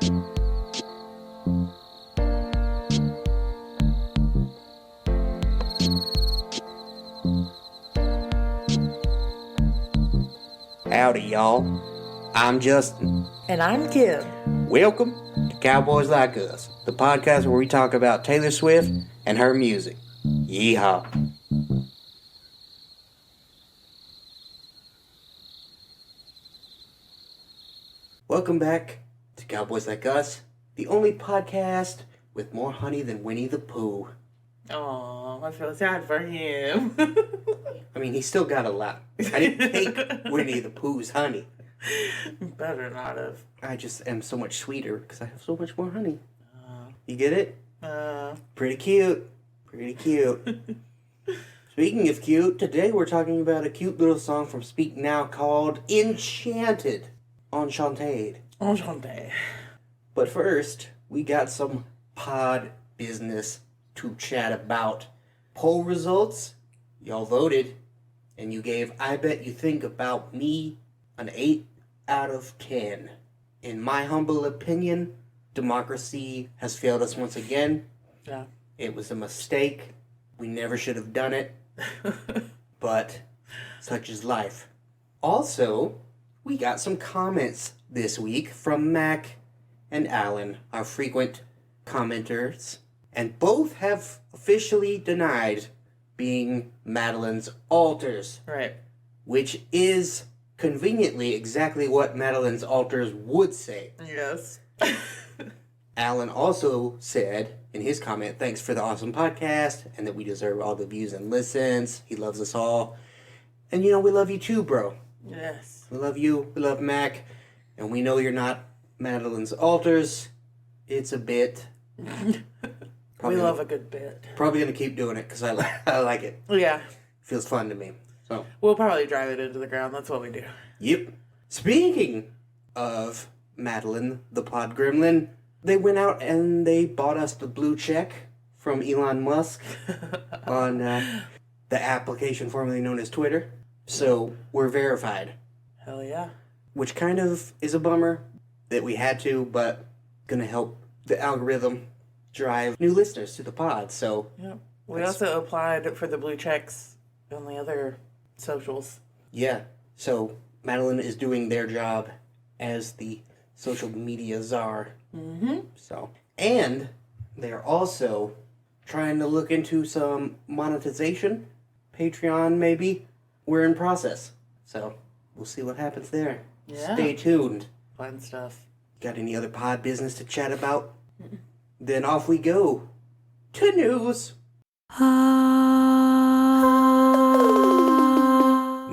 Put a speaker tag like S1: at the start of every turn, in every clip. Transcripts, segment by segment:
S1: Howdy, y'all. I'm Justin.
S2: And I'm Kim.
S1: Welcome to Cowboys Like Us, the podcast where we talk about Taylor Swift and her music. Yeehaw. Welcome back to Cowboys Like Us, the only podcast with more honey than Winnie the Pooh.
S2: Oh, I feel sad for him.
S1: I mean, he still got a lot. I didn't take Winnie the Pooh's honey.
S2: Better not have.
S1: I just am so much sweeter because I have so much more honey. You get it? Pretty cute. Pretty cute. Speaking of cute, today we're talking about a cute little song from Speak Now called Enchanted. Enchanted.
S2: Enchanted.
S1: But first, we got some pod business to chat about. Poll results, y'all voted, and you gave I Bet You Think About Me an 8 out of 10. In my humble opinion, democracy has failed us once again.
S2: Yeah.
S1: It was a mistake. We never should have done it. But such is life. Also, we got some comments this week from Mac and Alan, our frequent commenters, and both have officially denied being Madeline's alters.
S2: Right.
S1: Which is conveniently exactly what Madeline's alters would say.
S2: Yes.
S1: Alan also said in his comment, thanks for the awesome podcast, and that we deserve all the views and listens. He loves us all. And you know, we love you too, bro.
S2: Yes.
S1: We love you, we love Mac, and we know you're not Madeline's alters. It's a bit.
S2: We love a good bit.
S1: Probably going to keep doing it because I like it.
S2: Yeah.
S1: Feels fun to me. So
S2: We'll probably drive it into the ground. That's what we do.
S1: Yep. Speaking of Madeline, the pod gremlin, they went out and they bought us the blue check from Elon Musk on the application formerly known as Twitter. So we're verified.
S2: Hell yeah.
S1: Which kind of is a bummer that we had to, but gonna help the algorithm drive new listeners to the pod. So
S2: Yeah. We also applied for the blue checks on the other socials.
S1: yeah. So Madeline is doing their job as the social media czar.
S2: Mm-hmm.
S1: So, and they're also trying to look into some monetization. Patreon, maybe. We're in process. So, we'll see what happens there.
S2: Yeah.
S1: Stay tuned.
S2: Fun stuff.
S1: Got any other pod business to chat about? Then off we go to news.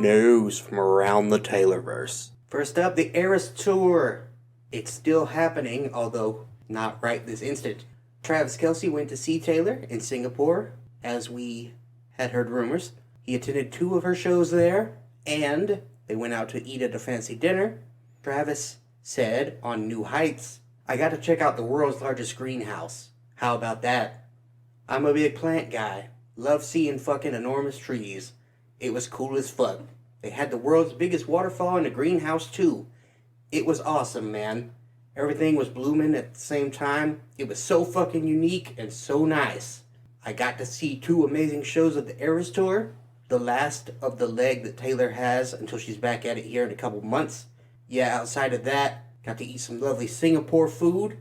S1: News from around the Taylorverse. First up, the Eras Tour. It's still happening, although not right this instant. Travis Kelce went to see Taylor in Singapore, as we had heard rumors. He attended 2 of her shows there, and they went out to eat at a fancy dinner. Travis said on New Heights, I got to check out the world's largest greenhouse. How about that? I'm a big plant guy. Love seeing fucking enormous trees. It was cool as fuck. They had the world's biggest waterfall in the greenhouse too. It was awesome, man. Everything was blooming at the same time. It was so fucking unique and so nice. I got to see 2 amazing shows of the Eras Tour. The last of the leg that Taylor has until she's back at it here in a couple months. Yeah, outside of that, got to eat some lovely Singapore food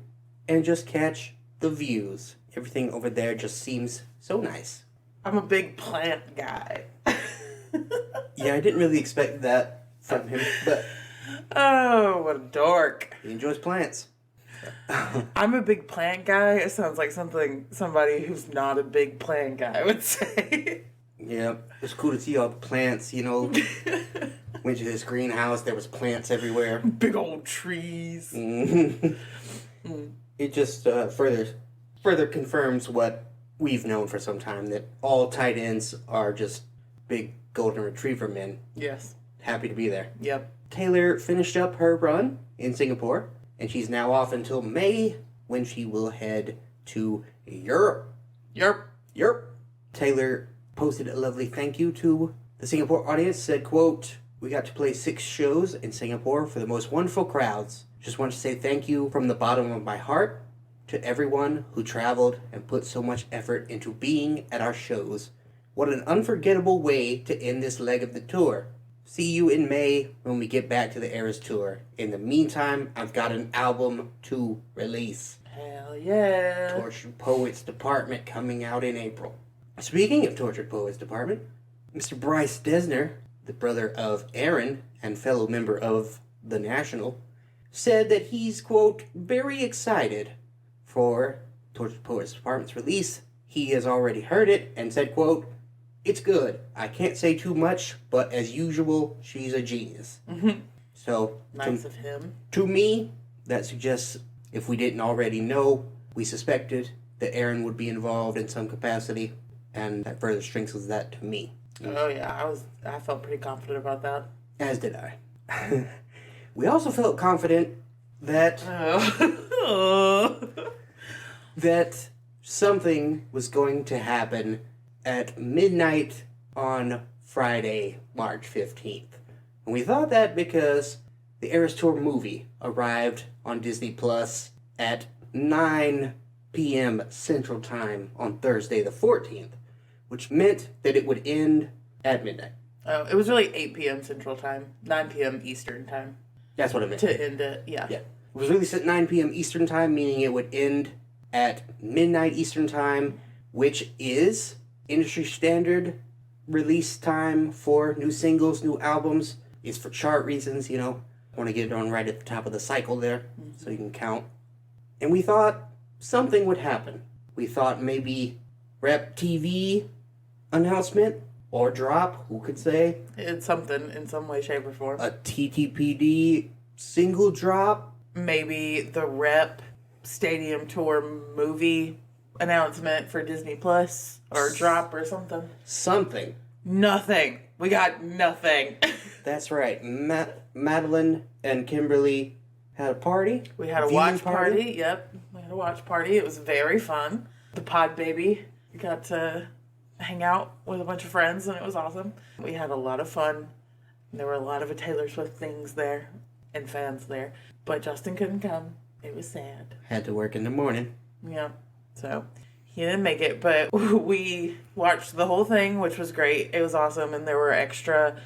S1: and just catch the views. Everything over there just seems so nice.
S2: I'm a big plant guy.
S1: Yeah, I didn't really expect that from him, but
S2: Oh, what a dork.
S1: he enjoys plants.
S2: I'm a big plant guy. It sounds like somebody who's not a big plant guy would say.
S1: Yeah, it's cool to see all the plants, you know. Went to this greenhouse, there was plants everywhere.
S2: Big old trees.
S1: It just further confirms what we've known for some time, that all tight ends are just big golden retriever men.
S2: Yes.
S1: Happy to be there.
S2: Yep.
S1: Taylor finished up her run in Singapore, and she's now off until May, when she will head to Europe.
S2: Yep.
S1: Taylor posted a lovely thank you to the Singapore audience, said, quote, we got to play 6 shows in Singapore for the most wonderful crowds. Just want to say thank you from the bottom of my heart to everyone who traveled and put so much effort into being at our shows. What an unforgettable way to end this leg of the tour. See you in May when we get back to the Eras Tour. In the meantime, I've got an album to release.
S2: Hell yeah.
S1: Tortured Poets Department coming out in April. Speaking of Tortured Poets Department, Mr. Bryce Desner, the brother of Aaron and fellow member of The National, said that he's, quote, very excited for Tortured Poets Department's release. He has already heard it and said, quote, it's good. I can't say too much, but as usual, she's a genius.
S2: Mm-hmm.
S1: So,
S2: nice of him.
S1: To me, that suggests, if we didn't already know, we suspected that Aaron would be involved in some capacity, and that further strengthens that to me.
S2: Oh yeah, I felt pretty confident about that.
S1: As did I. We also felt confident that that something was going to happen at midnight on Friday, March 15th. And we thought that because the Eras Tour movie arrived on Disney Plus at 9 p.m. Central Time on Thursday the 14th, which meant that it would end at midnight.
S2: Oh, it was really 8 p.m. Central Time, 9 p.m. Eastern Time.
S1: That's what it meant.
S2: To end it, yeah.
S1: Yeah. It was released at 9 p.m. Eastern Time, meaning it would end at midnight Eastern Time, which is industry standard release time for new singles, new albums. It's for chart reasons, you know. Want to get it on right at the top of the cycle there, so you can count. And we thought something would happen. We thought maybe Rep TV announcement or drop, who could say?
S2: It's something in some way, shape, or form.
S1: A TTPD single drop?
S2: Maybe the Rep Stadium Tour movie announcement for Disney Plus or drop or something.
S1: Something.
S2: Nothing. We got nothing.
S1: That's right. Madeline and Kimberly had a party.
S2: We had a watch party. Yep. We had a watch party. It was very fun. The Pod Baby got to hang out with a bunch of friends and it was awesome. We had a lot of fun. There were a lot of Taylor Swift things there and fans there. But Justin couldn't come. It was sad.
S1: Had to work in the morning.
S2: Yeah. So he didn't make it, but we watched the whole thing, which was great. It was awesome. And there were extra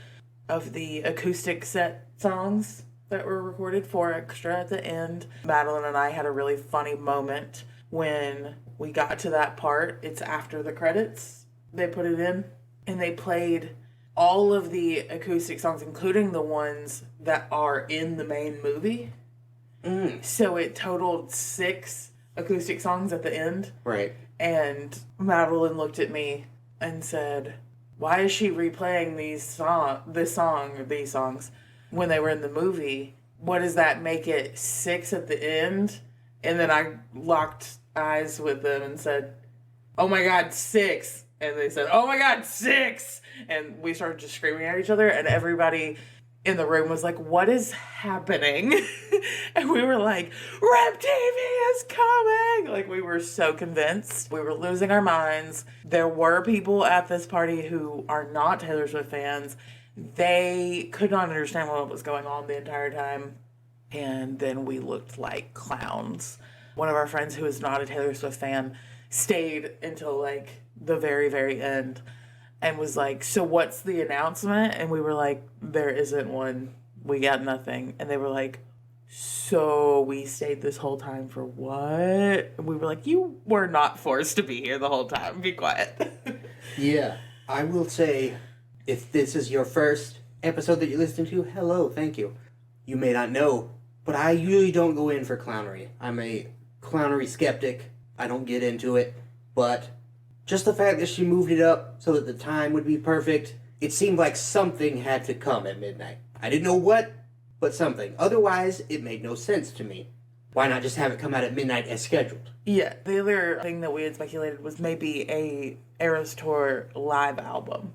S2: of the acoustic set songs that were recorded, 4 extra at the end. Madeline and I had a really funny moment when we got to that part. It's after the credits. They put it in and they played all of the acoustic songs, including the ones that are in the main movie. So it totaled 6 acoustic songs at the end.
S1: Right.
S2: And Madeline looked at me and said, why is she replaying these songs when they were in the movie? What does that make it 6 at the end? And then I locked eyes with them and said, oh my God, 6. And they said, oh my God, 6. And we started just screaming at each other and everybody in the room was like, what is happening? And we were like, Rep TV is coming! Like, we were so convinced. We were losing our minds. There were people at this party who are not Taylor Swift fans. They could not understand what was going on the entire time. And then we looked like clowns. One of our friends who is not a Taylor Swift fan stayed until, like, the very, very end. And was like, so what's the announcement? And we were like, there isn't one. We got nothing. And they were like, so we stayed this whole time for what? And we were like, you were not forced to be here the whole time. Be quiet.
S1: Yeah. I will say, if this is your first episode that you listen to, hello, thank you. You may not know, but I usually don't go in for clownery. I'm a clownery skeptic. I don't get into it. But just the fact that she moved it up so that the time would be perfect, it seemed like something had to come at midnight. I didn't know what, but something. Otherwise, it made no sense to me. Why not just have it come out at midnight as scheduled?
S2: Yeah, the other thing that we had speculated was maybe a Eras Tour live album.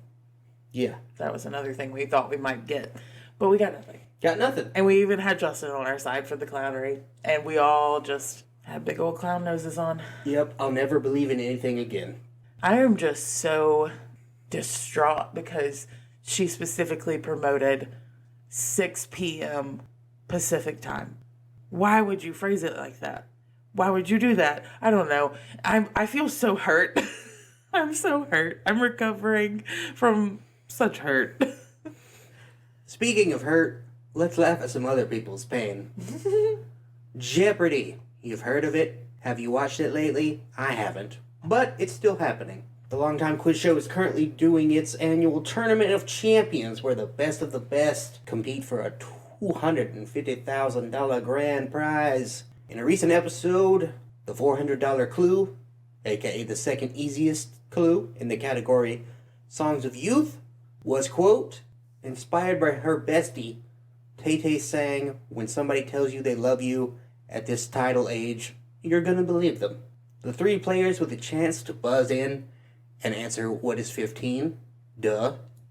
S1: Yeah.
S2: That was another thing we thought we might get. But we got nothing.
S1: Got nothing.
S2: And we even had Justin on our side for the clownery. And we all just had big old clown noses on.
S1: Yep, I'll never believe in anything again.
S2: I am just so distraught because she specifically promoted 6 p.m. Pacific time, Why would you phrase it like that? Why would you do that? I don't know. I feel so hurt. I'm so hurt. I'm recovering from such hurt.
S1: Speaking of hurt, let's laugh at some other people's pain. Jeopardy! You've heard of it? Have you watched it lately? I haven't. But it's still happening. The Longtime Quiz Show is currently doing its annual Tournament of Champions, where the best of the best compete for a $250,000 grand prize. In a recent episode, the $400 clue, aka the second easiest clue in the category Songs of Youth, was, quote, inspired by her bestie. Tay-Tay sang, when somebody tells you they love you at this tidal age, you're gonna believe them. The three players with a chance to buzz in and answer what is 15,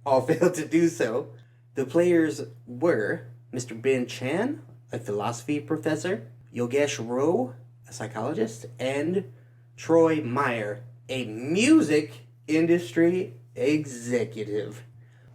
S1: all failed to do so. The players were Mr. Ben Chan, a philosophy professor, Yogesh Rao, a psychologist, and Troy Meyer, a music industry executive.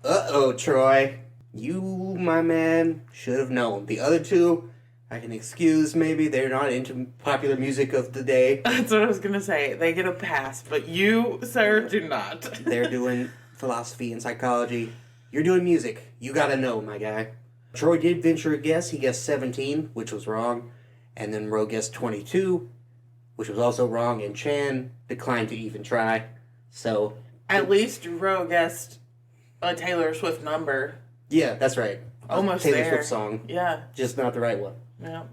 S1: Uh-oh, Troy. You, my man, should have known. The other two, I can excuse maybe. They're not into popular music of the day.
S2: That's what I was going to say. They get a pass, but you, sir, do not.
S1: They're doing philosophy and psychology. You're doing music. You gotta know, my guy. Troy did venture a guess. He guessed 17, which was wrong. And then Ro guessed 22, which was also wrong. And Chan declined to even try. So...
S2: At least Ro guessed a Taylor Swift number.
S1: Yeah, that's right.
S2: Almost
S1: Taylor
S2: there.
S1: Swift song.
S2: Yeah.
S1: Just not the right one.
S2: Yeah.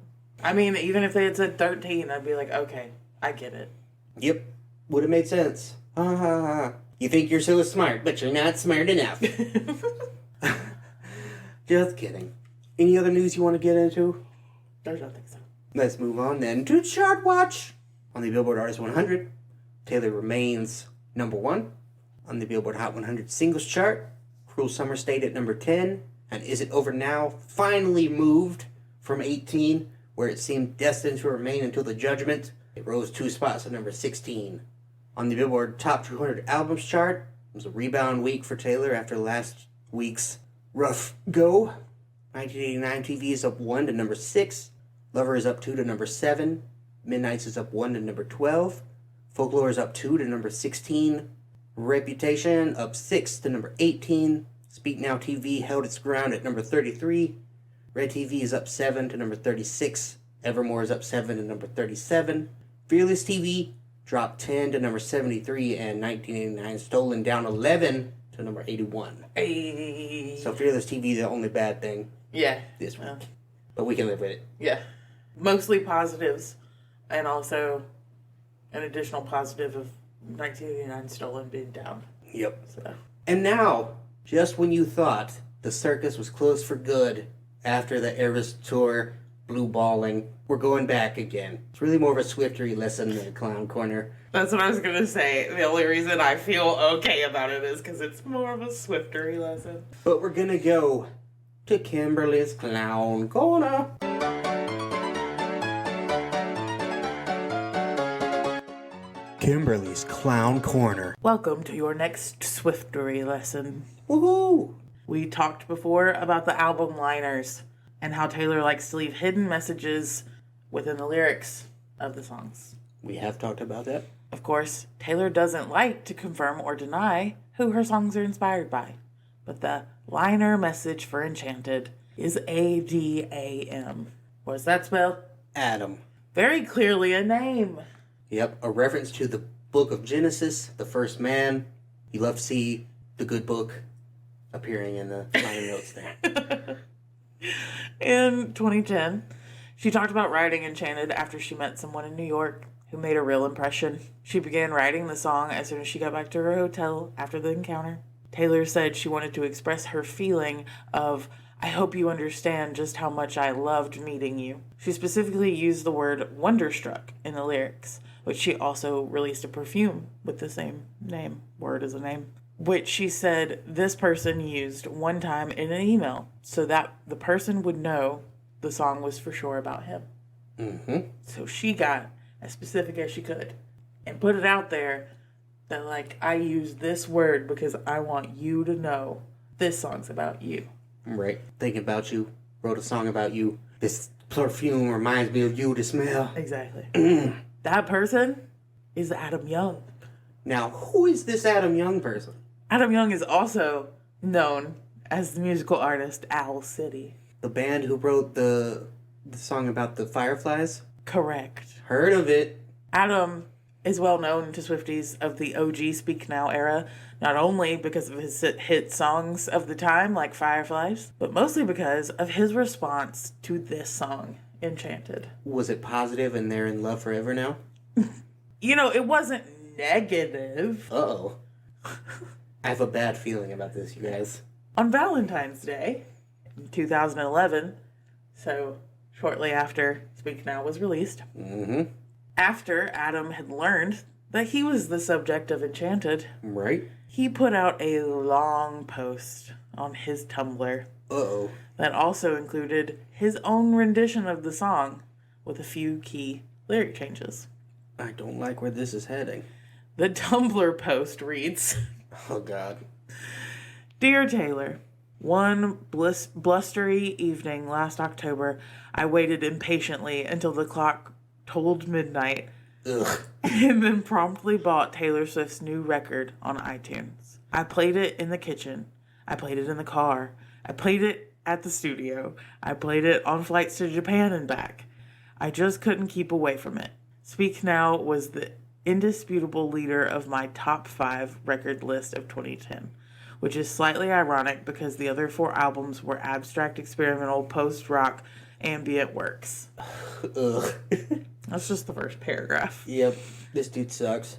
S2: I mean, even if they had said 13, I'd be like, okay, I get it.
S1: Yep. Would have made sense. Ha ha ha. You think you're so smart, but you're not smart enough. Just kidding. Any other news you want to get into?
S2: I don't think so.
S1: Let's move on then to Chart Watch. On the Billboard Artist 100, Taylor remains number 1. On the Billboard Hot 100 Singles Chart, Cruel Summer stayed at number 10. And Is It Over Now finally moved from 18, where it seemed destined to remain until the judgment. It rose 2 spots to number 16. On the Billboard Top 200 Albums Chart, it was a rebound week for Taylor after last week's rough go. 1989 TV is up 1 to number 6. Lover is up 2 to number 7. Midnights is up 1 to number 12. Folklore is up 2 to number 16. Reputation up 6 to number 18. Speak Now TV held its ground at number 33. Red TV is up 7 to number 36. Evermore is up 7 to number 37. Fearless TV dropped 10 to number 73. And 1989 Stolen down 11 to number 81.
S2: Hey.
S1: So Fearless TV is the only bad thing
S2: Yeah.
S1: this week. But we can live with it.
S2: Yeah. Mostly positives. And also an additional positive of 1989 Stolen being down.
S1: Yep.
S2: So.
S1: And now, just when you thought the circus was closed for good after the Eras Tour blue balling, we're going back again. It's really more of a Swiftery lesson than a clown corner.
S2: That's what I was going to say. The only reason I feel okay about it is because it's more of a Swiftery lesson.
S1: But we're going to go to Kimberly's Clown Corner. Kimberly's Clown Corner.
S2: Welcome to your next Swiftery lesson.
S1: Woohoo!
S2: We talked before about the album liners and how Taylor likes to leave hidden messages within the lyrics of the songs.
S1: We have talked about that.
S2: Of course, Taylor doesn't like to confirm or deny who her songs are inspired by, but the liner message for Enchanted is A-D-A-M. What does that spell?
S1: Adam.
S2: Very clearly a name.
S1: Yep, a reference to the book of Genesis, the first man. You love to see the good book appearing in the liner notes there.
S2: In 2010, she talked about writing Enchanted after she met someone in New York who made a real impression. She began writing the song as soon as she got back to her hotel after the encounter. Taylor said she wanted to express her feeling of, I hope you understand just how much I loved meeting you. She specifically used the word wonderstruck in the lyrics, which she also released a perfume with the same name, word as a name, which she said this person used one time in an email so that the person would know the song was for sure about him.
S1: Mm-hmm.
S2: So she got as specific as she could and put it out there that, like, I used this word because I want you to know this song's about you.
S1: Right. Thinking about you. Wrote a song about you. This Perfume reminds me of you to smell.
S2: Exactly. That person is Adam Young.
S1: Now, who is this Adam Young person?
S2: Adam Young is also known as the musical artist Owl City.
S1: The band who wrote the song about the fireflies?
S2: Correct.
S1: Heard of it.
S2: Adam is well known to Swifties of the OG Speak Now era, not only because of his hit songs of the time like Fireflies, but mostly because of his response to this song, Enchanted.
S1: Was it positive and they're in love forever now?
S2: It wasn't negative.
S1: Uh-oh. I have a bad feeling about this, you guys.
S2: On Valentine's Day in 2011, so shortly after Speak Now was released, after Adam had learned that he was the subject of Enchanted,
S1: right?
S2: He put out a long post on his Tumblr.
S1: Uh-oh.
S2: That also included his own rendition of the song with a few key lyric changes.
S1: I don't like where this is heading.
S2: The Tumblr post reads,
S1: Oh, God.
S2: Dear Taylor, one blustery evening last October, I waited impatiently until the clock tolled midnight.
S1: Ugh.
S2: And then promptly bought Taylor Swift's new record on iTunes. I played it in the kitchen. I played it in the car. I played it at the studio. I played it on flights to Japan and back. I just couldn't keep away from it. Speak Now was the indisputable leader of my top 5 record list of 2010, which is slightly ironic because the other 4 albums were abstract, experimental, post-rock, ambient works.
S1: Ugh.
S2: That's just the first paragraph.
S1: Yep, this dude sucks.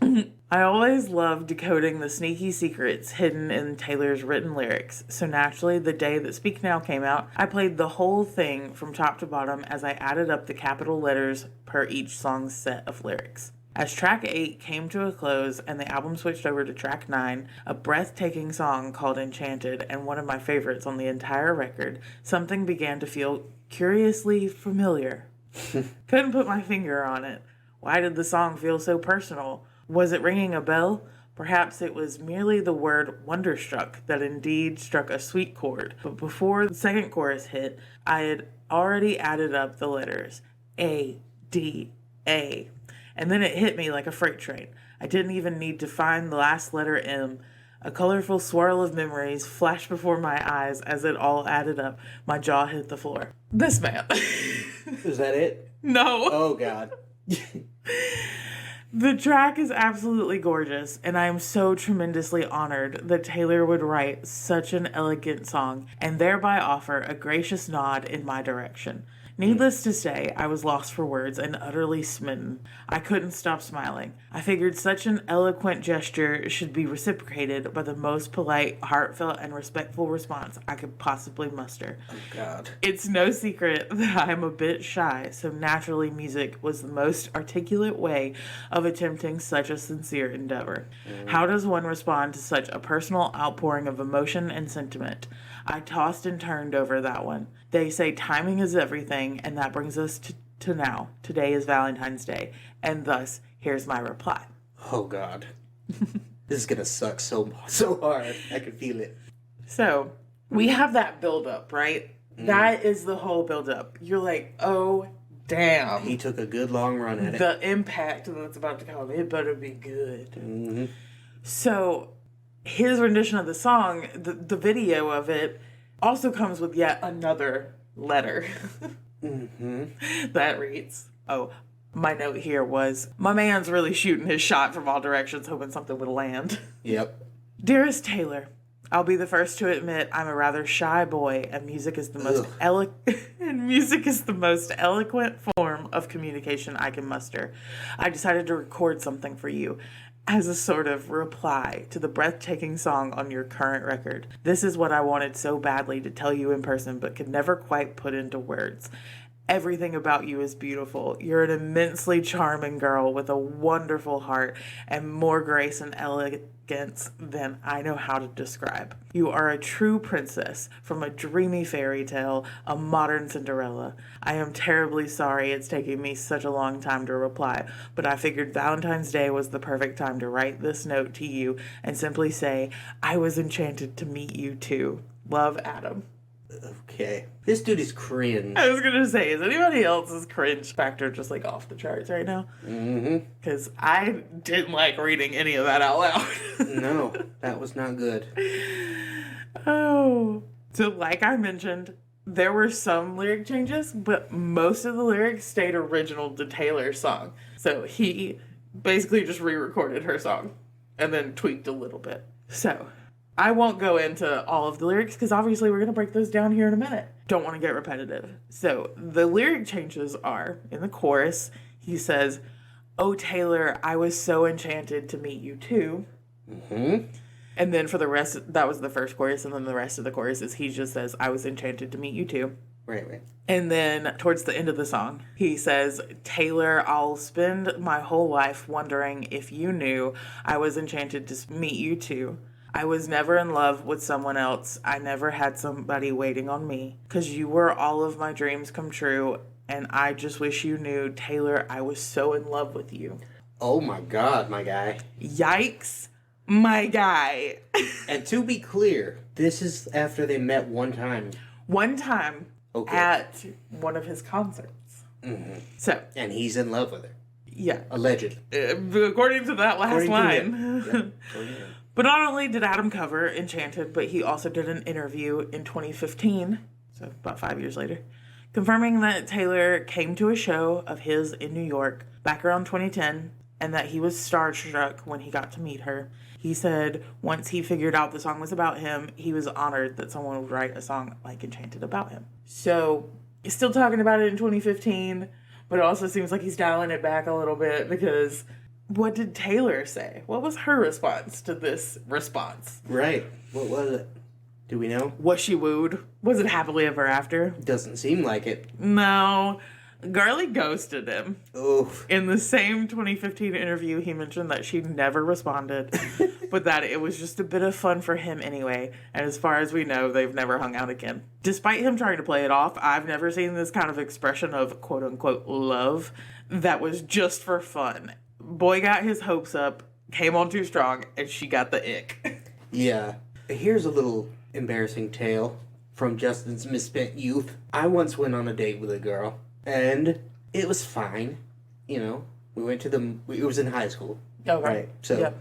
S2: I always loved decoding the sneaky secrets hidden in Taylor's written lyrics, so naturally the day that Speak Now came out, I played the whole thing from top to bottom as I added up the capital letters per each song's set of lyrics. As track 8 came to a close and the album switched over to track 9, a breathtaking song called Enchanted and one of my favorites on the entire record, something began to feel curiously familiar. Couldn't put my finger on it. Why did the song feel so personal? Was it ringing a bell? Perhaps it was merely the word wonderstruck that indeed struck a sweet chord. But before the second chorus hit, I had already added up the letters A, D, A. And then it hit me like a freight train. I didn't even need to find the last letter M. A colorful swirl of memories flashed before my eyes as it all added up. My jaw hit the floor. This man.
S1: Is that it?
S2: No.
S1: Oh, God.
S2: The track is absolutely gorgeous, and I am so tremendously honored that Taylor would write such an elegant song and thereby offer a gracious nod in my direction. Needless to say, I was lost for words and utterly smitten. I couldn't stop smiling. I figured such an eloquent gesture should be reciprocated by the most polite, heartfelt, and respectful response I could possibly muster.
S1: Oh, God.
S2: It's no secret that I'm a bit shy, so naturally music was the most articulate way of attempting such a sincere endeavor. How does one respond to such a personal outpouring of emotion and sentiment? I tossed and turned over that one. They say timing is everything, and that brings us to now. Today is Valentine's Day, and thus, here's my reply.
S1: Oh, God. This is gonna suck so hard. I can feel it.
S2: So, we have that build-up, right? That is the whole build-up. You're like, oh, damn.
S1: He took a good long run at it.
S2: The impact that's about to come, it better be good. So, his rendition of the song, the video of it, also comes with yet another letter that reads, oh, my note here was, my man's really shooting his shot from all directions, hoping something would land.
S1: Yep.
S2: Dearest Taylor, I'll be the first to admit I'm a rather shy boy, and music is the most eloquent form of communication I can muster. I decided to record something for you as a sort of reply to the breathtaking song on your current record. This is what I wanted so badly to tell you in person, but could never quite put into words. Everything about you is beautiful. You're an immensely charming girl with a wonderful heart and more grace and elegance than I know how to describe. You are a true princess from a dreamy fairy tale, a modern Cinderella. I am terribly sorry it's taking me such a long time to reply, but I figured Valentine's Day was the perfect time to write this note to you and simply say, I was enchanted to meet you too. Love, Adam.
S1: Okay. This dude is cringe.
S2: I was gonna say, is anybody else's cringe factor just like off the charts right now?
S1: Mm-hmm.
S2: Because I didn't like reading any of that out loud.
S1: No, that was not good.
S2: Oh. So like I mentioned, there were some lyric changes, but most of the lyrics stayed original to Taylor's song. So he basically just re-recorded her song and then tweaked a little bit. So I won't go into all of the lyrics because obviously we're going to break those down here in a minute. Don't want to get repetitive. So the lyric changes are, in the chorus, he says, "Oh, Taylor, I was so enchanted to meet you too."
S1: Mm-hmm.
S2: And then for the rest, that was the first chorus, and then the rest of the chorus is he just says, "I was enchanted to meet you too."
S1: Right.
S2: And then towards the end of the song, he says, "Taylor, I'll spend my whole life wondering if you knew I was enchanted to meet you too. I was never in love with someone else. I never had somebody waiting on me. 'Cause you were all of my dreams come true. And I just wish you knew, Taylor, I was so in love with you."
S1: Oh my God, my guy.
S2: Yikes, my guy.
S1: And to be clear, this is after they met one time.
S2: One time
S1: Okay.
S2: at one of his concerts.
S1: Mm-hmm.
S2: So,
S1: And he's in love with her.
S2: yeah.
S1: Allegedly.
S2: According to that last
S1: According to
S2: line.
S1: him. Yeah. According to him.
S2: But not only did Adam cover Enchanted, but he also did an interview in 2015, so about 5 years later, confirming that Taylor came to a show of his in New York back around 2010 and that he was starstruck when he got to meet her. He said once he figured out the song was about him, he was honored that someone would write a song like Enchanted about him. So he's still talking about it in 2015, but it also seems like he's dialing it back a little bit because what did Taylor say? What was her response to this response?
S1: Right. What was it? Do we know?
S2: Was she wooed? Was it happily ever after?
S1: Doesn't seem like it.
S2: No. Garly ghosted him.
S1: Oof.
S2: In the same 2015 interview, he mentioned that she never responded, but that it was just a bit of fun for him anyway. And as far as we know, they've never hung out again. Despite him trying to play it off, I've never seen this kind of expression of quote-unquote love that was just for fun. Boy got his hopes up, came on too strong, and she got the ick.
S1: Yeah. Here's a little embarrassing tale from Justin's misspent youth. I once went on a date with a girl, and it was fine. You know, we went to it was in high school.
S2: Okay.
S1: Right. So
S2: yeah.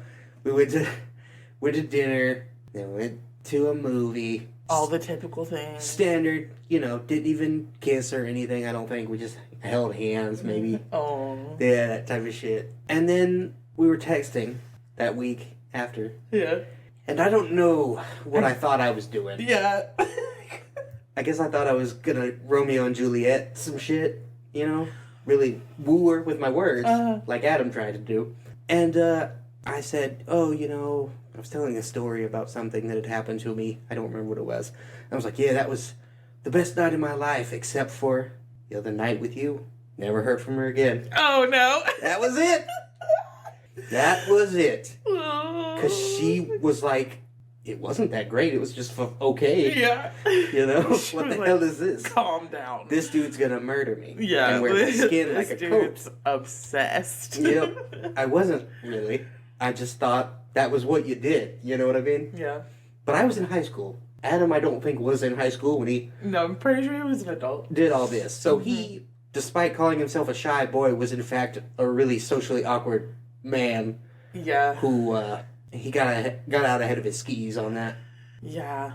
S1: we went to dinner, then went to a movie.
S2: All the typical things.
S1: Standard, you know, didn't even kiss or anything, I don't think. We just held hands, maybe.
S2: Oh.
S1: Yeah, that type of shit. And then we were texting that week after.
S2: Yeah.
S1: And I don't know what I thought I was doing.
S2: Yeah.
S1: I guess I thought I was gonna Romeo and Juliet some shit, you know? Really woo her with my words, like Adam tried to do. And I said, oh, you know, I was telling a story about something that had happened to me. I don't remember what it was. I was like, yeah, that was the best night of my life, except for the other night with you. Never heard from her again.
S2: Oh, no.
S1: That was it. That was it. Because she was like, it wasn't that great. It was just okay.
S2: Yeah.
S1: You know? What the hell is this?
S2: Calm down.
S1: This dude's gonna murder me.
S2: Yeah.
S1: And wear my skin like a coat.
S2: Dude's obsessed.
S1: Yep. I wasn't really. I just thought that was what you did. You know what I mean?
S2: Yeah.
S1: But I was in high school. Adam, I don't think, was in high school when he
S2: No, I'm pretty sure he was an adult.
S1: did all this. So he, despite calling himself a shy boy, was in fact a really socially awkward man.
S2: Yeah.
S1: Who, he got out ahead of his skis on that.
S2: Yeah.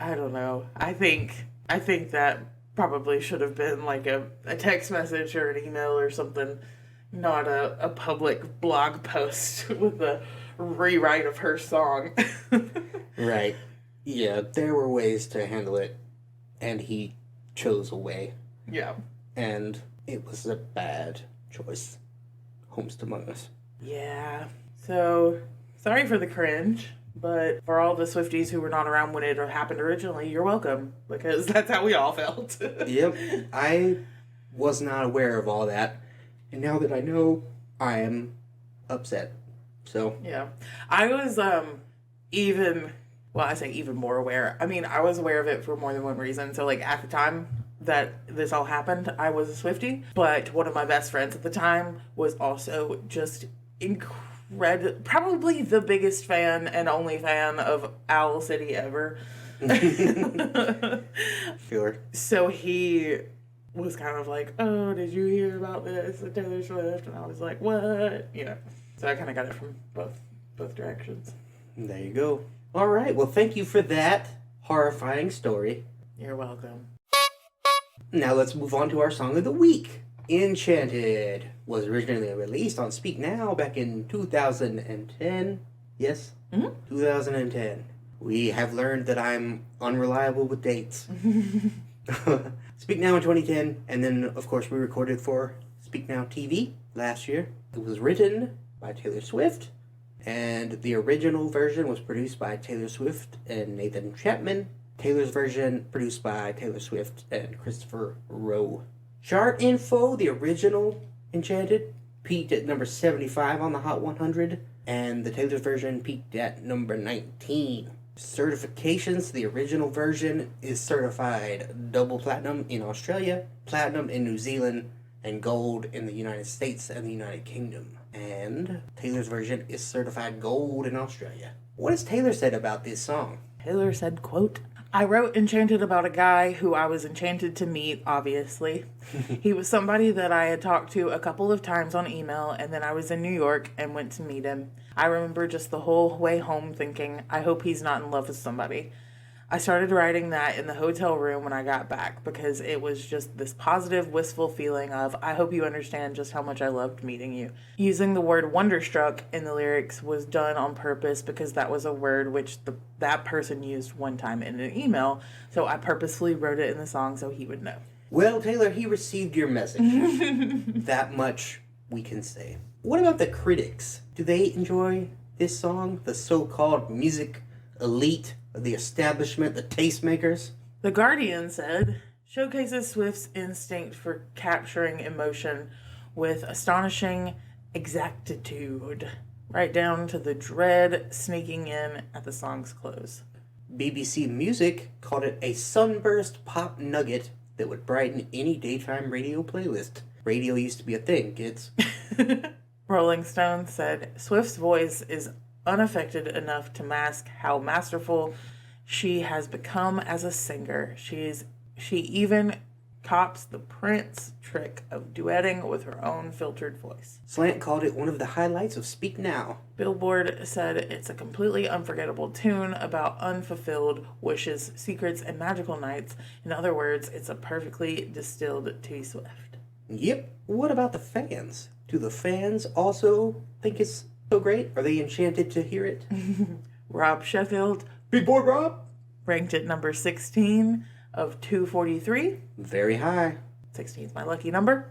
S2: I don't know. I think that probably should have been like a text message or an email or something, not a public blog post with a rewrite of her song.
S1: Right. Yeah, there were ways to handle it, and he chose a way.
S2: Yeah.
S1: And it was a bad choice. Homest among us.
S2: Yeah. So, sorry for the cringe, but for all the Swifties who were not around when it happened originally, you're welcome, because that's how we all felt.
S1: Yep. I was not aware of all that, and now that I know, I am upset. So.
S2: Yeah. I was, I say even more aware. I mean, I was aware of it for more than one reason. So, like, at the time that this all happened, I was a Swiftie, but one of my best friends at the time was also just probably the biggest fan and only fan of Owl City ever.
S1: Sure.
S2: So he was kind of like, oh, did you hear about this with Taylor Swift? And I was like, what? You know. So I kind of got it from both directions.
S1: There you go. All right. Well, thank you for that horrifying story.
S2: You're welcome.
S1: Now let's move on to our song of the week. Enchanted was originally released on Speak Now back in 2010. Yes?
S2: Mm-hmm.
S1: 2010. We have learned that I'm unreliable with dates. Speak Now in 2010, and then, of course, we recorded for Speak Now TV last year. It was written by Taylor Swift, and the original version was produced by Taylor Swift and Nathan Chapman. Taylor's version produced by Taylor Swift and Christopher Rowe. Chart info, the original Enchanted peaked at number 75 on the Hot 100, and the Taylor's version peaked at number 19. Certifications, the original version is certified double platinum in Australia, platinum in New Zealand, and gold in the United States and the United Kingdom. And Taylor's version is certified gold in Australia. What has Taylor said about this song?
S2: Taylor said, quote, I wrote Enchanted about a guy who I was enchanted to meet, obviously. He was somebody that I had talked to a couple of times on email, and then I was in New York and went to meet him. I remember just the whole way home thinking, I hope he's not in love with somebody. I started writing that in the hotel room when I got back because it was just this positive, wistful feeling of, I hope you understand just how much I loved meeting you. Using the word wonderstruck in the lyrics was done on purpose because that was a word which that person used one time in an email, so I purposefully wrote it in the song so he would know.
S1: Well, Taylor, he received your message. That much we can say. What about the critics? Do they enjoy this song? The so-called music elite, the establishment, the tastemakers?
S2: The Guardian said, showcases Swift's instinct for capturing emotion with astonishing exactitude, right down to the dread sneaking in at the song's close.
S1: BBC Music called it a sunburst pop nugget that would brighten any daytime radio playlist. Radio used to be a thing, kids.
S2: Rolling Stone said, Swift's voice is unaffected enough to mask how masterful she has become as a singer. She even cops the Prince trick of duetting with her own filtered voice.
S1: Slant called it one of the highlights of Speak Now.
S2: Billboard said it's a completely unforgettable tune about unfulfilled wishes, secrets, and magical nights. In other words, it's a perfectly distilled T Swift.
S1: Yep. What about the fans? Do the fans also think it's so great? Are they enchanted to hear it?
S2: Rob Sheffield,
S1: Big Boy Rob,
S2: ranked at number 16 of 243.
S1: very high.
S2: 16 is my lucky number.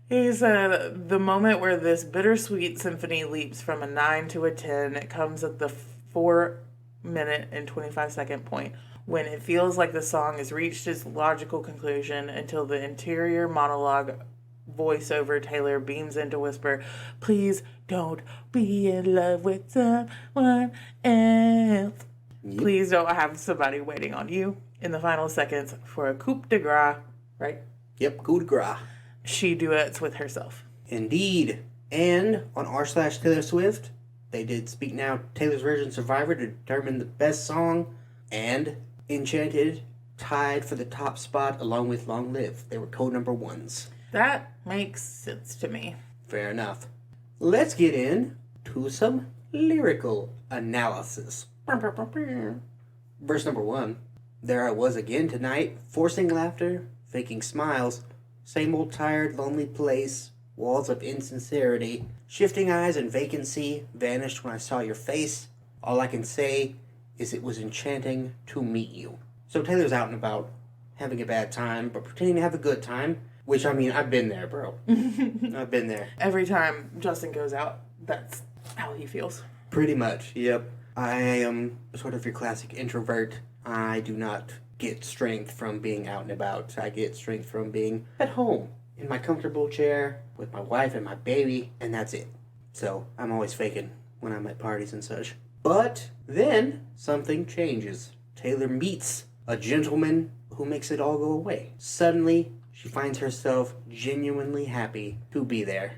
S2: He said, the moment where this bittersweet symphony leaps from a 9 to a 10, it comes at the 4-minute and 25-second point, when it feels like the song has reached its logical conclusion until the interior monologue voiceover Taylor beams in to whisper, please don't be in love with someone else.
S1: Yep.
S2: Please don't have somebody waiting on you in the final seconds for a coup de grace, right?
S1: Yep, coup de grace.
S2: She duets with herself.
S1: Indeed. And on r/Taylor Swift, they did Speak Now Taylor's version Survivor to determine the best song, and Enchanted tied for the top spot along with Long Live. They were co-number ones.
S2: That makes sense to me.
S1: Fair enough. Let's get into some lyrical analysis. Verse number 1. There I was again tonight, forcing laughter, faking smiles, same old tired, lonely place, walls of insincerity, shifting eyes and vacancy, vanished when I saw your face. All I can say is it was enchanting to meet you. So Taylor's out and about, having a bad time, but pretending to have a good time. Which, I mean, I've been there, bro. I've been there.
S2: Every time Justin goes out, that's how he feels.
S1: Pretty much, yep. I am sort of your classic introvert. I do not get strength from being out and about. I get strength from being at home, in my comfortable chair, with my wife and my baby, and that's it. So, I'm always faking when I'm at parties and such. But then, something changes. Taylor meets a gentleman who makes it all go away. Suddenly, she finds herself genuinely happy to be there.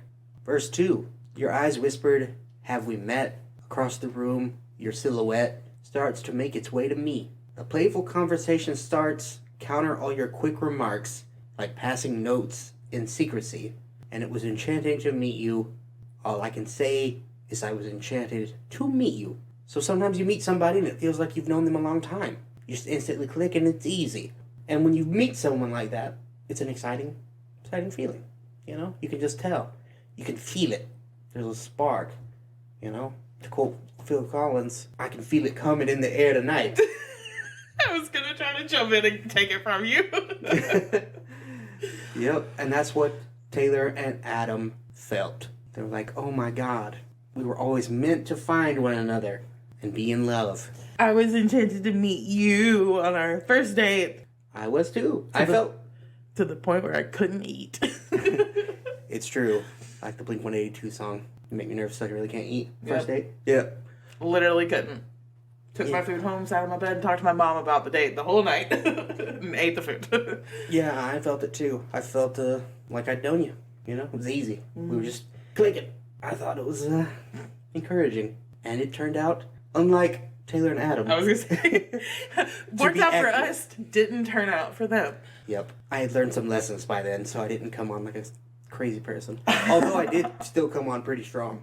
S1: Verse 2. Your eyes whispered, have we met? Across the room, your silhouette starts to make its way to me. A playful conversation starts, counter all your quick remarks, like passing notes in secrecy. And it was enchanting to meet you. All I can say is I was enchanted to meet you. So sometimes you meet somebody and it feels like you've known them a long time. You just instantly click and it's easy. And when you meet someone like that, it's an exciting feeling. You know, you can just tell. You can feel it. There's a spark. You know, to quote Phil Collins, I can feel it coming in the air tonight.
S2: I was gonna try to jump in and take it from you.
S1: Yep, and that's what Taylor and Adam felt. They were like, oh my God, we were always meant to find one another and be in love.
S2: I was enchanted to meet you on our first date.
S1: I was too. I felt...
S2: To the point where I couldn't eat.
S1: It's true. Like the Blink-182 song. You make me nervous so I really can't eat. First
S2: Yep.
S1: date? Yep.
S2: Literally couldn't. Took my food home, sat in my bed, and talked to my mom about the date the whole night. And ate the food.
S1: Yeah, I felt it too. I felt like I'd known you. You know, it was easy. We were just clicking. I thought it was encouraging. And it turned out, unlike Taylor and Adam.
S2: I was going to say, worked out for
S1: accurate.
S2: us, didn't turn out for them.
S1: Yep. I had learned some lessons by then, so I didn't come on like a crazy person. Although I did still come on pretty strong.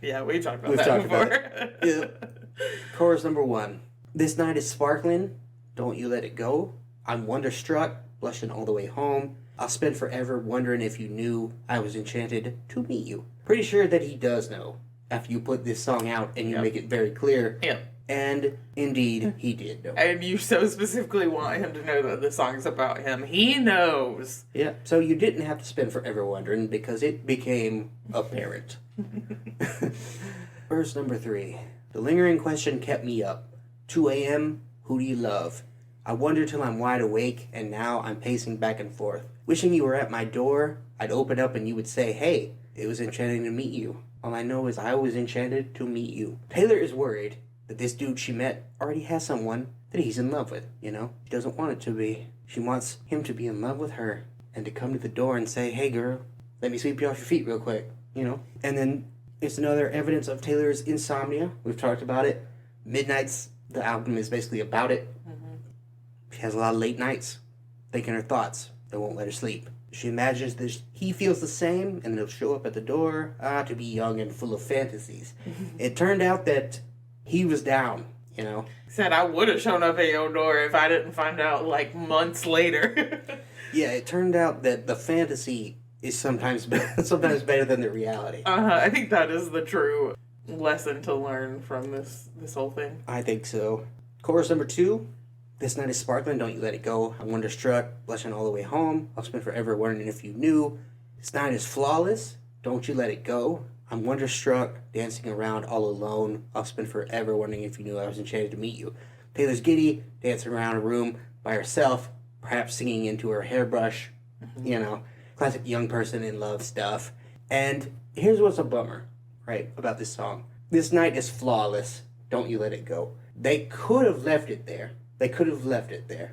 S2: Yeah, we've talked about
S1: We've
S2: that
S1: talked
S2: before.
S1: about it. Yep. Chorus number 1. This night is sparkling. Don't you let it go. I'm wonderstruck, blushing all the way home. I'll spend forever wondering if you knew I was enchanted to meet you. Pretty sure that he does know after you put this song out and you make it very clear.
S2: Yeah.
S1: And indeed, he did know.
S2: And you so specifically want him to know that the song's about him. He knows.
S1: Yeah, so you didn't have to spend forever wondering because it became apparent. Verse number 3. The lingering question kept me up. 2 a.m., who do you love? I wonder till I'm wide awake, and now I'm pacing back and forth. Wishing you were at my door, I'd open up and you would say, hey, it was enchanting to meet you. All I know is I was enchanted to meet you. Taylor is worried that this dude she met already has someone that he's in love with, you know? She doesn't want it to be. She wants him to be in love with her and to come to the door and say, hey girl, let me sweep you off your feet real quick, you know? And then it's another evidence of Taylor's insomnia. We've talked about it. Midnights, the album is basically about it. She has a lot of late nights, thinking her thoughts that won't let her sleep. She imagines that he feels the same, and he'll show up at the door, to be young and full of fantasies. It turned out that he was down, you know.
S2: Said I would have shown up at your door if I didn't find out like months later.
S1: Yeah, it turned out that the fantasy is sometimes better than the reality.
S2: I think that is the true lesson to learn from this whole thing.
S1: I think so. Chorus number 2. This night is sparkling, don't you let it go. I'm wonderstruck, blushing all the way home. I'll spend forever wondering if you knew. This night is flawless, don't you let it go. I'm wonderstruck, dancing around all alone. I'll spend forever wondering if you knew I was enchanted to meet you. Taylor's giddy, dancing around a room by herself, perhaps singing into her hairbrush. You know, classic young person in love stuff. And here's what's a bummer, right, about this song. This night is flawless, don't you let it go. They could have left it there.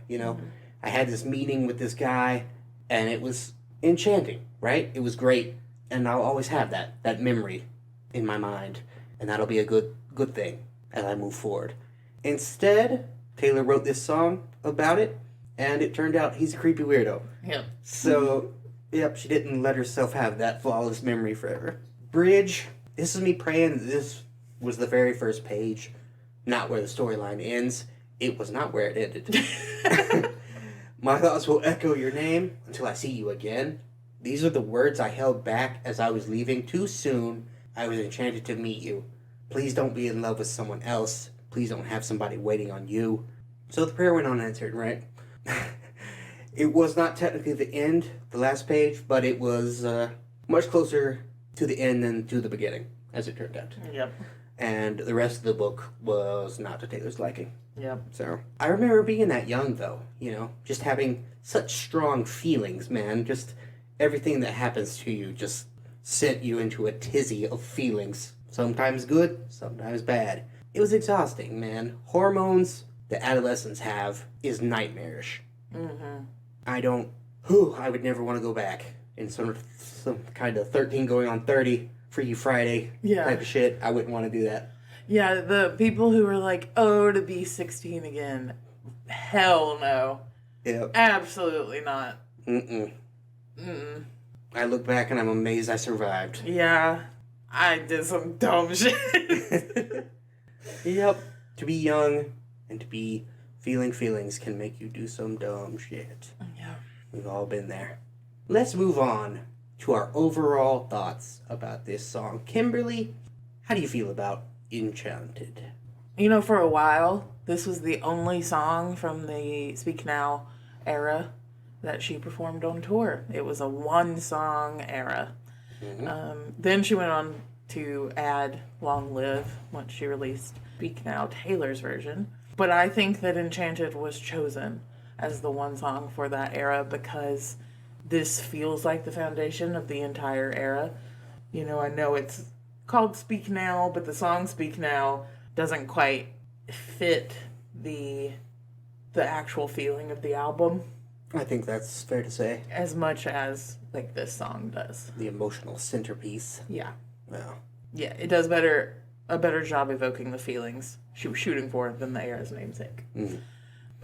S1: You know. I had this meeting with this guy, and it was enchanting, right? It was great, and I'll always have that memory in my mind, and that'll be a good thing as I move forward. Instead, Taylor wrote this song about it, and it turned out he's a creepy weirdo.
S2: Yep.
S1: So, yep, she didn't let herself have that flawless memory forever. Bridge, this is me praying that this was the very first page, not where the storyline ends. It was not where it ended. My thoughts will echo your name until I see you again. These are the words I held back as I was leaving too soon. I was enchanted to meet you. Please don't be in love with someone else. Please don't have somebody waiting on you. So the prayer went unanswered, right? It was not technically the end, the last page, but it was much closer to the end than to the beginning, as it turned out.
S2: Yep.
S1: And the rest of the book was not to Taylor's liking.
S2: Yep.
S1: So, I remember being that young, though, you know, just having such strong feelings, man. Just everything that happens to you just sent you into a tizzy of feelings. Sometimes good, sometimes bad. It was exhausting, man. Hormones that adolescents have is nightmarish. I would never want to go back in some kind of 13 going on 30 Freaky Friday type of shit. I wouldn't want to do that.
S2: Yeah, the people who were like, oh, to be 16 again. Hell no.
S1: Yep.
S2: Absolutely not.
S1: Mm-mm.
S2: Mm-mm.
S1: I look back and I'm amazed I survived.
S2: Yeah. I did some dumb shit.
S1: Yep. To be young and to be feeling feelings can make you do some dumb shit.
S2: Yeah.
S1: We've all been there. Let's move on to our overall thoughts about this song. Kimberly, how do you feel about Enchanted?
S2: You know, for a while, this was the only song from the Speak Now era that she performed on tour. It was a one-song era.
S1: Mm-hmm.
S2: Then she went on to add Long Live once she released Speak Now, Taylor's version. But I think that Enchanted was chosen as the one song for that era because this feels like the foundation of the entire era. You know, I know it's called Speak Now, but the song Speak Now doesn't quite fit the actual feeling of the album
S1: I think that's fair to say.
S2: as much as like this song does.
S1: The emotional centerpiece.
S2: Yeah.
S1: Well,
S2: Yeah, it does a better job evoking the feelings she was shooting for than the era's namesake.
S1: mm.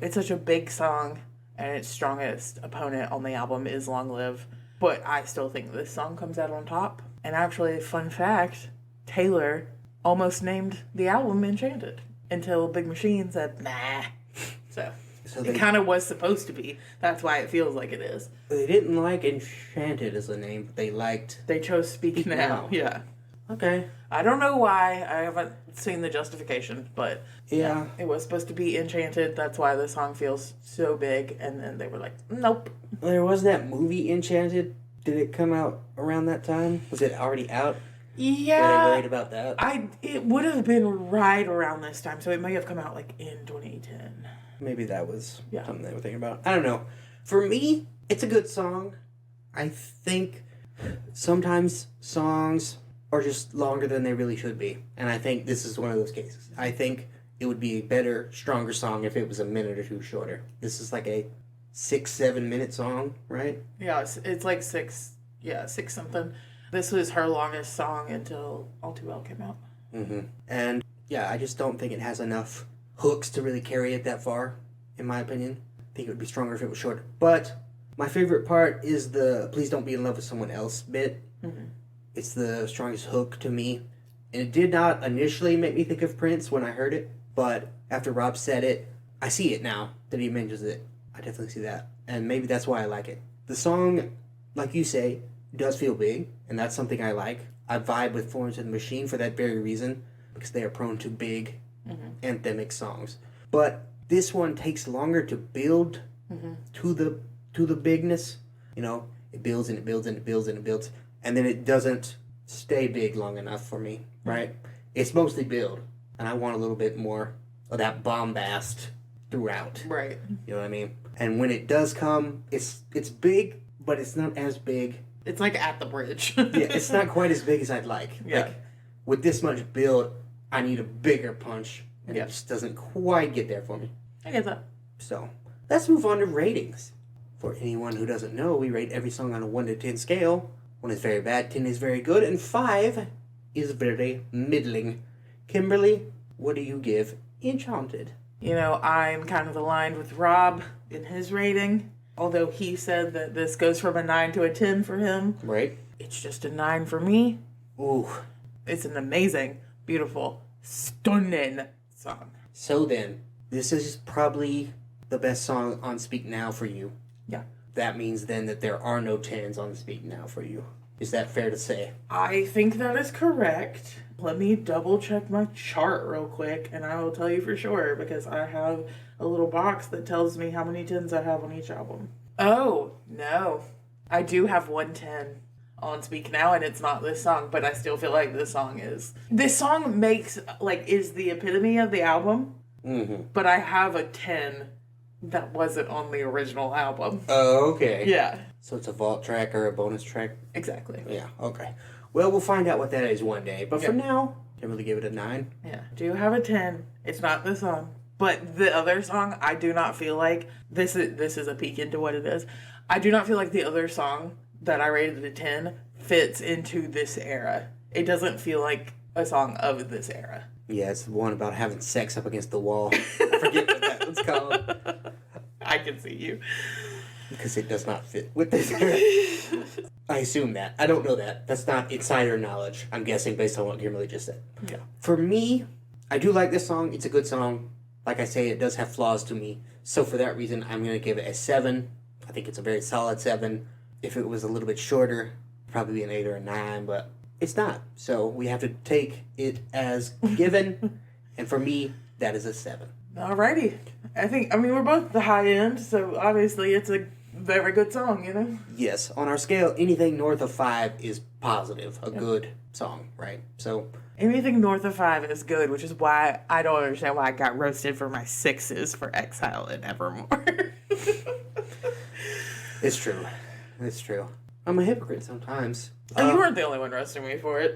S2: It's such a big song, and its strongest opponent on the album is Long Live, but I still think this song comes out on top. And actually, fun fact, Taylor almost named the album Enchanted until Big Machine said, nah. So it kind of was supposed to be. That's why it feels like it is.
S1: They didn't like Enchanted as a name, but
S2: They chose Speak Now. Yeah.
S1: Okay.
S2: I don't know why. I haven't seen the justification, but
S1: Yeah.
S2: it was supposed to be Enchanted. That's why the song feels so big. And then they were like, nope.
S1: There was that movie Enchanted. Did it come out around that time? Was it already out? Were they
S2: Yeah.
S1: worried about that?
S2: It would have been right around this time, so it may have come out like in 2010.
S1: Maybe that was
S2: Yeah.
S1: something they were thinking about. I don't know. For me, it's a good song. I think sometimes songs are just longer than they really should be. And I think this is one of those cases. I think it would be a better, stronger song if it was a minute or two shorter. This is like a 6-7 minute song, right?
S2: Yeah, it's like six something. This was her longest song until All Too Well came out.
S1: Mm-hmm. And yeah, I just don't think it has enough hooks to really carry it that far, in my opinion. I think it would be stronger if it was shorter. But my favorite part is the Please Don't Be in Love with Someone Else bit.
S2: Mm-hmm.
S1: It's the strongest hook to me. And it did not initially make me think of Prince when I heard it, but after Rob said it, I see it now that he mentions it. I definitely see that. And maybe that's why I like it. The song, like you say, does feel big, and that's something I like. I vibe with Florence and the Machine for that very reason, because they are prone to big, anthemic songs. But this one takes longer to build to the bigness. You know, it builds and it builds and it builds and it builds, and then it doesn't stay big long enough for me, right? It's mostly build, and I want a little bit more of that bombast throughout.
S2: Right.
S1: You know what I mean? And when it does come, it's big, but it's not as big.
S2: It's like At the Bridge.
S1: Yeah, it's not quite as big as I'd like.
S2: Yeah.
S1: Like, with this much build, I need a bigger punch, and
S2: Yeah.
S1: it just doesn't quite get there for me.
S2: I get that.
S1: So, let's move on to ratings. For anyone who doesn't know, we rate every song on a 1 to 10 scale. 1 is very bad, 10 is very good, and 5 is very middling. Kimberly, what do you give Enchanted?
S2: You know, I'm kind of aligned with Rob in his rating. Although he said that this goes from a 9 to a 10 for him.
S1: Right?
S2: It's just a 9 for me.
S1: Ooh.
S2: It's an amazing, beautiful, stunning song.
S1: So then, this is probably the best song on Speak Now for you.
S2: Yeah.
S1: That means then that there are no 10s on Speak Now for you. Is that fair to say?
S2: I think that is correct. Let me double check my chart real quick and I will tell you for sure because I have a little box that tells me how many 10s I have on each album. Oh, no. I do have 110 on Speak Now and it's not this song, but I still feel like this song is. This song is the epitome of the album, but I have a 10 that wasn't on the original album.
S1: Oh, okay.
S2: Yeah.
S1: So it's a vault track or a bonus track?
S2: Exactly.
S1: Yeah, okay. Well, we'll find out what that is one day. But for
S2: Yeah.
S1: now, can really give it a 9.
S2: Yeah. Do have a 10. It's not this song. But the other song, I do not feel like this is a peek into what it is. I do not feel like the other song that I rated a 10 fits into this era. It doesn't feel like a song of this era.
S1: Yeah, it's the one about having sex up against the wall. I forget what that one's called.
S2: I can see you.
S1: Because it does not fit with this era. I assume that. I don't know that. That's not insider knowledge, I'm guessing, based on what Kimberly just said.
S2: Yeah.
S1: For me, I do like this song. It's a good song. Like I say, it does have flaws to me. So for that reason, I'm going to give it a 7. I think it's a very solid 7. If it was a little bit shorter, probably be an 8 or a 9, but it's not. So we have to take it as given. And for me, that is a 7.
S2: Alrighty. We're both the high end, so obviously it's a very good song, you know?
S1: Yes. On our scale, anything north of 5 is positive. A good song, right? So
S2: anything north of 5 is good, which is why I don't understand why I got roasted for my 6s for Exile and Evermore.
S1: It's true. It's true. I'm a hypocrite sometimes.
S2: And you weren't the only one roasting me for it.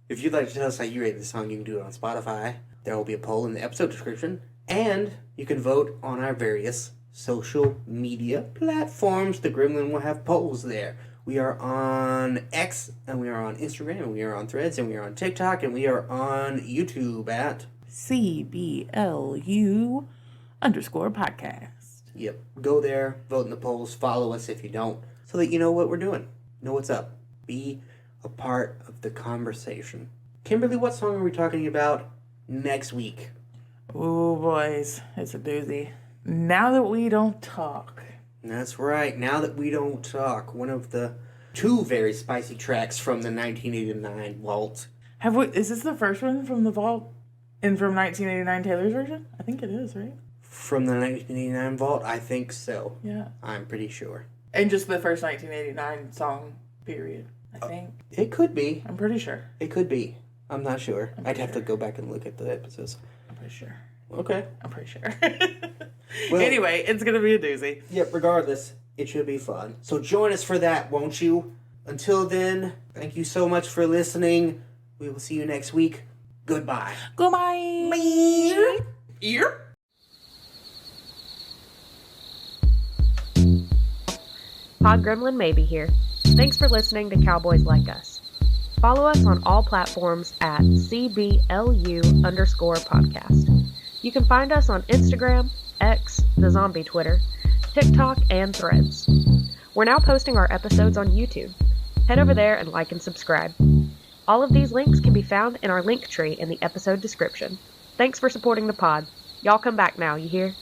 S1: If you'd like to tell us how you rate the song, you can do it on Spotify. There will be a poll in the episode description. And you can vote on our various social media platforms. The Gremlin will have polls there. We are on X, and we are on Instagram, and we are on Threads, and we are on TikTok, and we are on YouTube at
S2: CBLU_podcast.
S1: Yep. Go there, vote in the polls, follow us if you don't, so that you know what we're doing. Know what's up. Be a part of the conversation. Kimberly, what song are we talking about next week?
S2: Ooh, boys. It's a doozy. Now That We Don't Talk.
S1: That's right. Now That We Don't Talk. One of the 2 very spicy tracks from the 1989 vault.
S2: Is this the first one from the vault? And from 1989 Taylor's version? I think it is, right?
S1: From the 1989 vault? I think so.
S2: Yeah.
S1: I'm pretty sure.
S2: And just the first 1989 song, period, I think.
S1: It could be.
S2: I'm pretty sure.
S1: It could be. I'm not sure. I'd have to go back and look at the episodes.
S2: I'm pretty sure.
S1: Okay.
S2: I'm pretty sure.
S1: Well,
S2: anyway, it's going to be a doozy.
S1: Yep, regardless, it should be fun. So join us for that, won't you? Until then, thank you so much for listening. We will see you next week. Goodbye.
S2: Goodbye.
S1: Bye.
S2: Ear.
S3: Pod Gremlin Maybe here. Thanks for listening to Cowboys Like Us. Follow us on all platforms at CBLU_podcast. You can find us on Instagram, X, the zombie Twitter, TikTok, and Threads. We're now posting our episodes on YouTube. Head over there and like and subscribe. All of these links can be found in our link tree in the episode description. Thanks for supporting the pod. Y'all come back now, you hear?